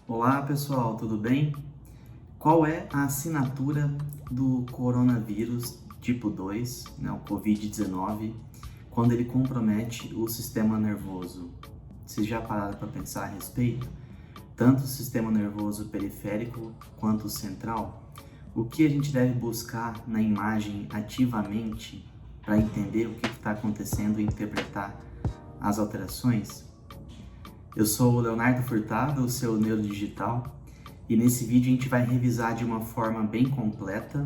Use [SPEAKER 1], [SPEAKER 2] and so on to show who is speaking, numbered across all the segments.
[SPEAKER 1] Olá pessoal, tudo bem? Qual é a assinatura do coronavírus tipo 2, o Covid-19, quando ele compromete o sistema nervoso? Vocês já pararam para pensar a respeito? Tanto o sistema nervoso periférico quanto o central? O que a gente deve buscar na imagem ativamente para entender o que está acontecendo e interpretar as alterações? Eu sou o Leonardo Furtado, o seu neurodigital, e nesse vídeo a gente vai revisar de uma forma bem completa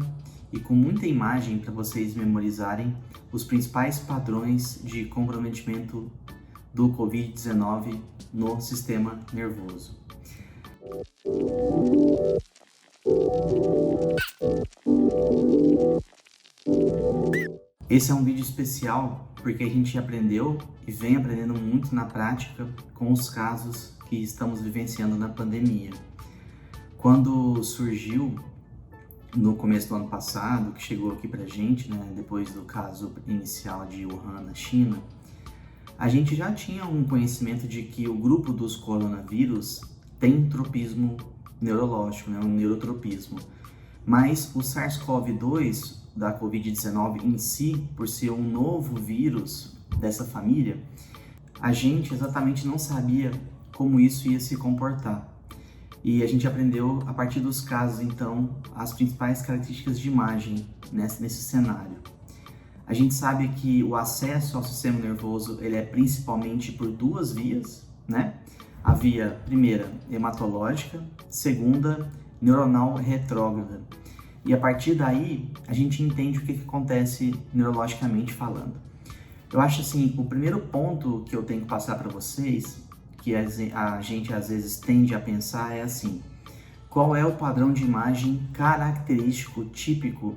[SPEAKER 1] e com muita imagem para vocês memorizarem os principais padrões de comprometimento do Covid-19 no sistema nervoso. Esse é um vídeo especial porque a gente aprendeu e vem aprendendo muito na prática com os casos que estamos vivenciando na pandemia. Quando surgiu no começo do ano passado, que chegou aqui pra gente, depois do caso inicial de Wuhan, na China, a gente já tinha um conhecimento de que o grupo dos coronavírus tem tropismo neurológico, um neurotropismo. Mas o SARS-CoV-2 da Covid-19 em si, por ser um novo vírus dessa família, a gente exatamente não sabia como isso ia se comportar. E a gente aprendeu a partir dos casos, então, as principais características de imagem nesse cenário. A gente sabe que o acesso ao sistema nervoso ele é principalmente por duas vias, A via primeira, hematológica, segunda, neuronal retrógrada. E a partir daí, a gente entende o que acontece neurologicamente falando. Eu acho assim, o primeiro ponto que eu tenho que passar para vocês, que a gente às vezes tende a pensar é assim: qual é o padrão de imagem característico, típico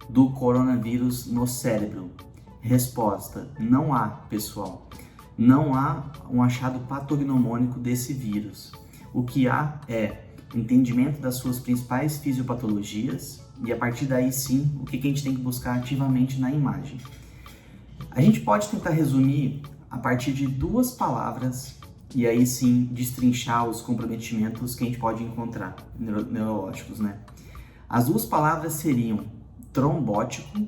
[SPEAKER 1] do coronavírus no cérebro? Resposta: não há, pessoal. Não há um achado patognomônico desse vírus. O que há é entendimento das suas principais fisiopatologias e a partir daí sim, o que a gente tem que buscar ativamente na imagem. A gente pode tentar resumir a partir de duas palavras e aí sim destrinchar os comprometimentos que a gente pode encontrar neurológicos, As duas palavras seriam trombótico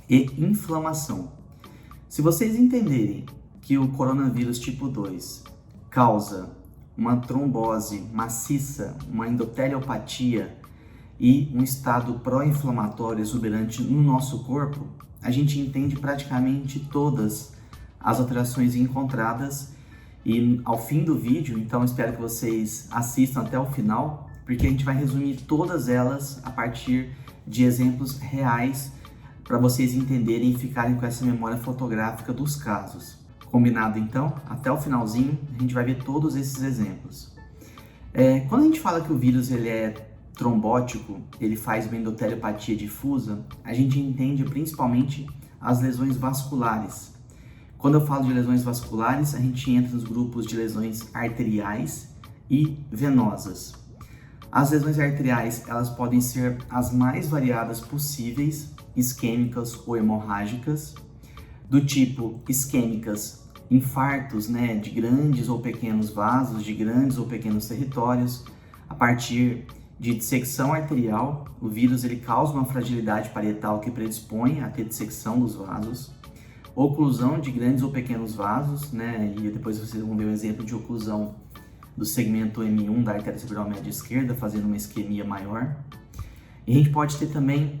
[SPEAKER 1] e inflamação. Se vocês entenderem que o coronavírus tipo 2 causa uma trombose maciça, uma endotéliopatia e um estado pró-inflamatório exuberante no nosso corpo, a gente entende praticamente todas as alterações encontradas e ao fim do vídeo, então espero que vocês assistam até o final, porque a gente vai resumir todas elas a partir de exemplos reais para vocês entenderem e ficarem com essa memória fotográfica dos casos. Combinado então? Até o finalzinho a gente vai ver todos esses exemplos. Quando a gente fala que o vírus ele é trombótico, ele faz uma endotéliopatia difusa, a gente entende principalmente as lesões vasculares. Quando eu falo de lesões vasculares, a gente entra nos grupos de lesões arteriais e venosas. As lesões arteriais, elas podem ser as mais variadas possíveis, isquêmicas ou hemorrágicas, do tipo isquêmicas, infartos, de grandes ou pequenos vasos, de grandes ou pequenos territórios, a partir de dissecção arterial. O vírus ele causa uma fragilidade parietal que predispõe a ter dissecção dos vasos, oclusão de grandes ou pequenos vasos, e depois vocês vão ver um exemplo de oclusão do segmento M1 da artéria cerebral média esquerda, fazendo uma isquemia maior. E a gente pode ter também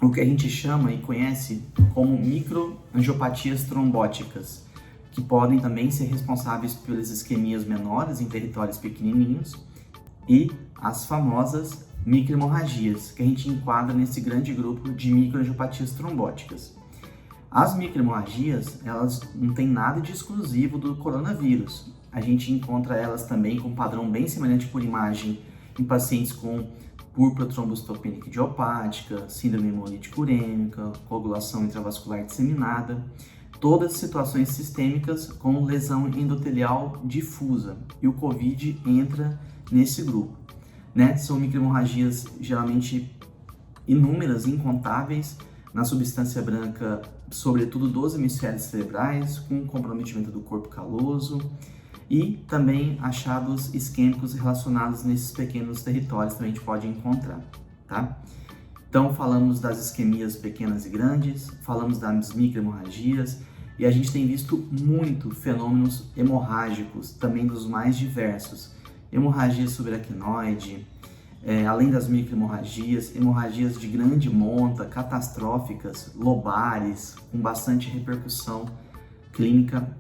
[SPEAKER 1] o que a gente chama e conhece como microangiopatias trombóticas, que podem também ser responsáveis pelas isquemias menores em territórios pequenininhos, e as famosas microhemorragias, que a gente enquadra nesse grande grupo de microangiopatias trombóticas. As microhemorragias, elas não têm nada de exclusivo do coronavírus. A gente encontra elas também com um padrão bem semelhante por imagem em pacientes com púrpura trombocitopênica idiopática, síndrome hemolítica urêmica, coagulação intravascular disseminada, todas situações sistêmicas com lesão endotelial difusa, e o COVID entra nesse grupo. São microhemorragias geralmente inúmeras, incontáveis, na substância branca, sobretudo dos hemisférios cerebrais, com comprometimento do corpo caloso, e também achados isquêmicos relacionados nesses pequenos territórios também a gente pode encontrar, tá? Então falamos das isquemias pequenas e grandes, falamos das microhemorragias e a gente tem visto muito fenômenos hemorrágicos, também dos mais diversos. Hemorragia subaracnoide, além das microhemorragias, hemorragias de grande monta, catastróficas, lobares, com bastante repercussão clínica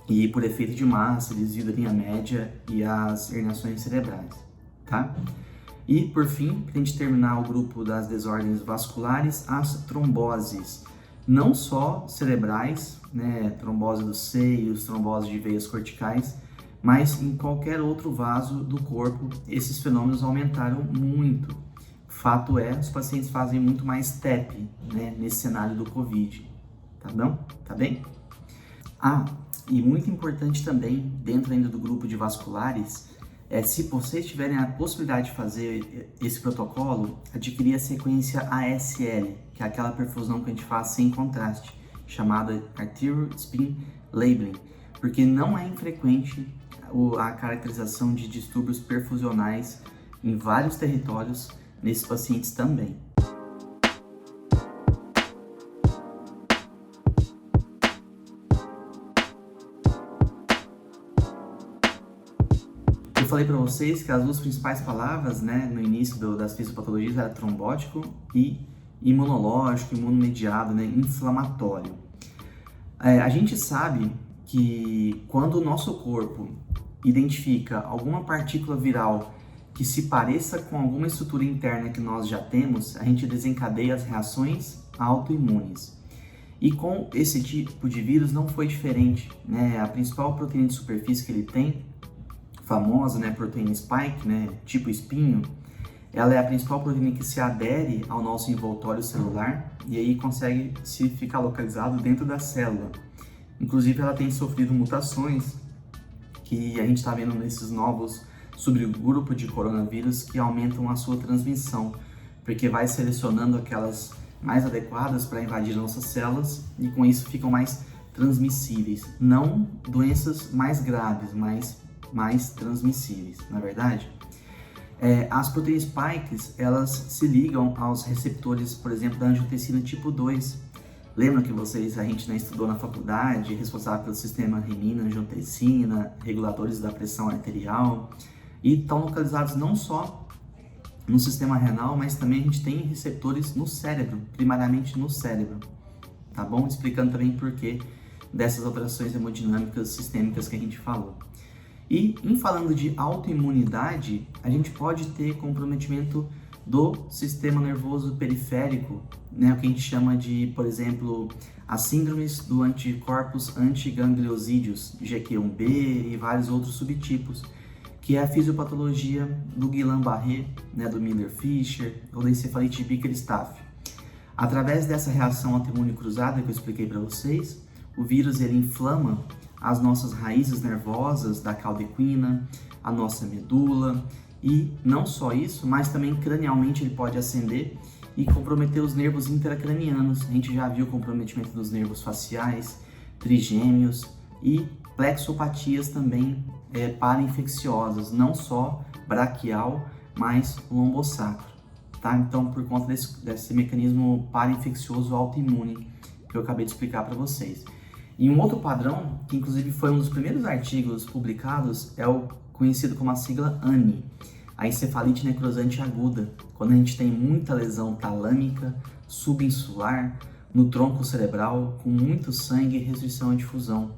[SPEAKER 1] e por efeito de massa, desvio da linha média e as herniações cerebrais, tá? E, por fim, para a gente terminar o grupo das desordens vasculares, as tromboses, não só cerebrais, né, trombose dos seios, trombose de veias corticais, mas em qualquer outro vaso do corpo, esses fenômenos aumentaram muito. Fato é, os pacientes fazem muito mais TEP, né, nesse cenário do Covid, tá bom? Tá bem? E muito importante também, dentro ainda do grupo de vasculares, se vocês tiverem a possibilidade de fazer esse protocolo, adquirir a sequência ASL, que é aquela perfusão que a gente faz sem contraste, chamada Arterial Spin Labeling, porque não é infrequente a caracterização de distúrbios perfusionais em vários territórios nesses pacientes também. Eu falei para vocês que as duas principais palavras, né, no início das fisiopatologias era trombótico e imunológico, imunomediado, né, inflamatório. A gente sabe que quando o nosso corpo identifica alguma partícula viral que se pareça com alguma estrutura interna que nós já temos, a gente desencadeia as reações autoimunes. E com esse tipo de vírus não foi diferente, né? A principal proteína de superfície que ele tem, famosa, né, proteína spike, né, tipo espinho, ela é a principal proteína que se adere ao nosso envoltório celular e aí consegue se ficar localizado dentro da célula. Inclusive ela tem sofrido mutações que a gente está vendo nesses novos subgrupos de coronavírus que aumentam a sua transmissão, porque vai selecionando aquelas mais adequadas para invadir nossas células e com isso ficam mais transmissíveis. Não doenças mais graves, mas mais transmissíveis, na verdade. As proteínas spikes, elas se ligam aos receptores, por exemplo, da angiotensina tipo 2. Lembra que a gente estudou na faculdade, responsável pelo sistema renina, angiotensina, reguladores da pressão arterial, e estão localizados não só no sistema renal, mas também a gente tem receptores no cérebro, primariamente no cérebro, tá bom? Explicando também por que dessas alterações hemodinâmicas sistêmicas que a gente falou. E em falando de autoimunidade, a gente pode ter comprometimento do sistema nervoso periférico, né, o que a gente chama de, por exemplo, as síndromes do anticorpos antigangliosídeos, GQ1B e vários outros subtipos, que é a fisiopatologia do Guillain-Barré, né, do Miller-Fisher ou da encefalite Bickerstaff. Através dessa reação autoimune cruzada que eu expliquei para vocês, o vírus ele inflama as nossas raízes nervosas da cauda-equina, a nossa medula e não só isso, mas também cranialmente ele pode ascender e comprometer os nervos intracranianos. A gente já viu o comprometimento dos nervos faciais, trigêmeos e plexopatias também parainfecciosas, não só braquial, mas lombosacro, tá? Então, por conta desse mecanismo parainfeccioso autoimune que eu acabei de explicar para vocês. E um outro padrão, que inclusive foi um dos primeiros artigos publicados, é o conhecido como a sigla ANI, a encefalite necrosante aguda, quando a gente tem muita lesão talâmica, subinsular, no tronco cerebral, com muito sangue e restrição à difusão.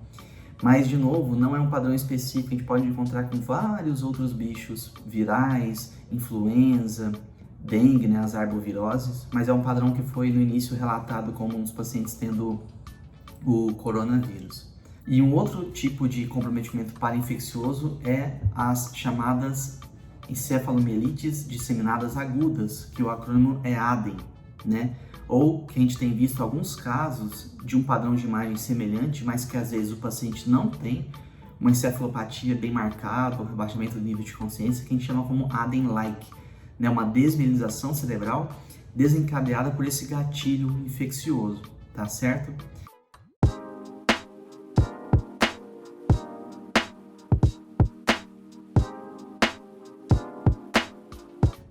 [SPEAKER 1] Mas, de novo, não é um padrão específico, a gente pode encontrar com vários outros bichos virais, influenza, dengue, né, as arboviroses, mas é um padrão que foi no início relatado como um dos pacientes tendo o coronavírus. E um outro tipo de comprometimento parainfeccioso é as chamadas encefalomielites disseminadas agudas, que o acrônimo é ADEM, né? Ou que a gente tem visto alguns casos de um padrão de imagem semelhante, mas que às vezes o paciente não tem uma encefalopatia bem marcada, um rebaixamento do nível de consciência, que a gente chama como ADEM-like, né? Uma desmielinização cerebral desencadeada por esse gatilho infeccioso, tá certo?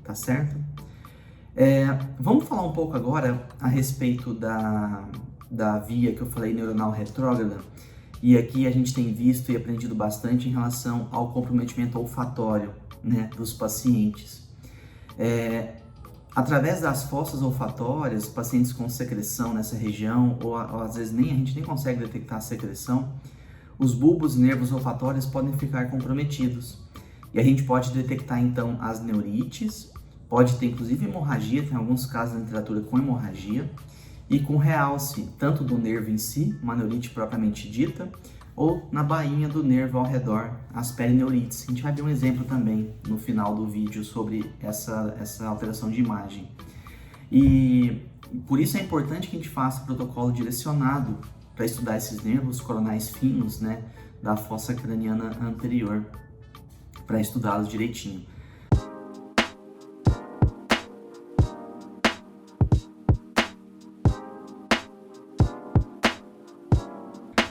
[SPEAKER 1] tá certo? Vamos falar um pouco agora a respeito da via que eu falei, neuronal retrógrada, e aqui a gente tem visto e aprendido bastante em relação ao comprometimento olfatório, né, dos pacientes. Através das fossas olfatórias, pacientes com secreção nessa região, ou às vezes a gente nem consegue detectar a secreção, os bulbos e nervos olfatórios podem ficar comprometidos. E a gente pode detectar então as neurites, pode ter inclusive hemorragia, tem alguns casos na literatura com hemorragia, e com realce tanto do nervo em si, uma neurite propriamente dita, ou na bainha do nervo ao redor, as perineurites. A gente vai ver um exemplo também no final do vídeo sobre essa alteração de imagem. E por isso é importante que a gente faça protocolo direcionado para estudar esses nervos coronais finos, né, da fossa craniana anterior, para estudá-los direitinho.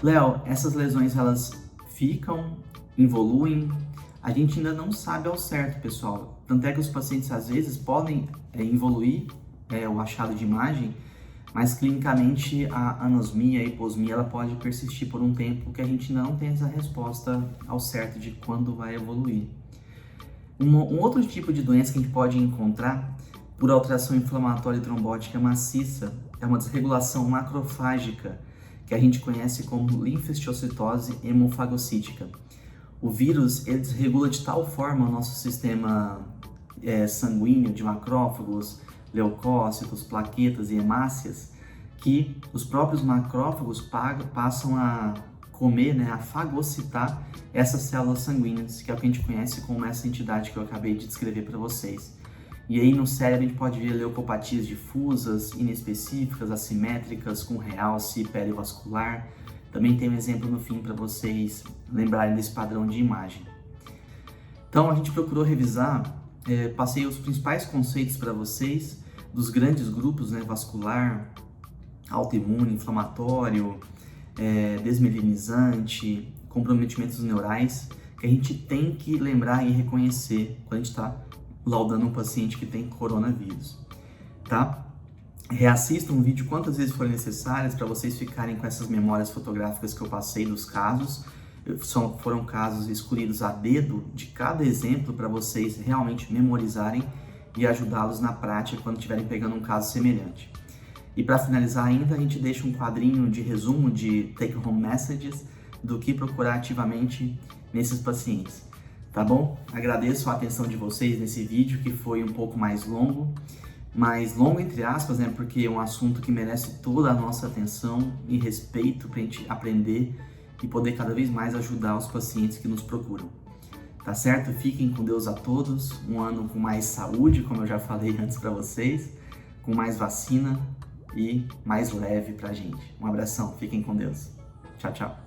[SPEAKER 1] Léo, essas lesões elas ficam, evoluem, a gente ainda não sabe ao certo, pessoal. Tanto é que os pacientes às vezes podem evoluir o achado de imagem, mas clinicamente a anosmia, a hiposmia, ela pode persistir por um tempo que a gente ainda não tem essa resposta ao certo de quando vai evoluir. Um outro tipo de doença que a gente pode encontrar por alteração inflamatória e trombótica maciça é uma desregulação macrofágica, que a gente conhece como linfostocitose hemofagocítica. O vírus ele desregula de tal forma o nosso sistema sanguíneo de macrófagos, leucócitos, plaquetas e hemácias, que os próprios macrófagos passam a comer, né, a fagocitar essas células sanguíneas, que é o que a gente conhece como essa entidade que eu acabei de descrever para vocês. E aí no cérebro a gente pode ver leucopatias difusas, inespecíficas, assimétricas, com realce perivascular. Também tem um exemplo no fim para vocês lembrarem desse padrão de imagem. Então a gente procurou revisar, passei os principais conceitos para vocês dos grandes grupos, né, vascular, autoimune, inflamatório, desmielinizante, comprometimentos neurais, que a gente tem que lembrar e reconhecer quando a gente está laudando um paciente que tem coronavírus, tá? Reassistam o vídeo quantas vezes forem necessárias para vocês ficarem com essas memórias fotográficas que eu passei dos casos. Foram casos escolhidos a dedo de cada exemplo para vocês realmente memorizarem e ajudá-los na prática quando estiverem pegando um caso semelhante. E para finalizar ainda, a gente deixa um quadrinho de resumo de take-home messages do que procurar ativamente nesses pacientes. Tá bom? Agradeço a atenção de vocês nesse vídeo, que foi um pouco mais longo entre aspas, né? Porque é um assunto que merece toda a nossa atenção e respeito para a gente aprender e poder cada vez mais ajudar os pacientes que nos procuram. Tá certo? Fiquem com Deus a todos, um ano com mais saúde, como eu já falei antes para vocês, com mais vacina e mais leve pra gente. Um abração, fiquem com Deus. Tchau, tchau.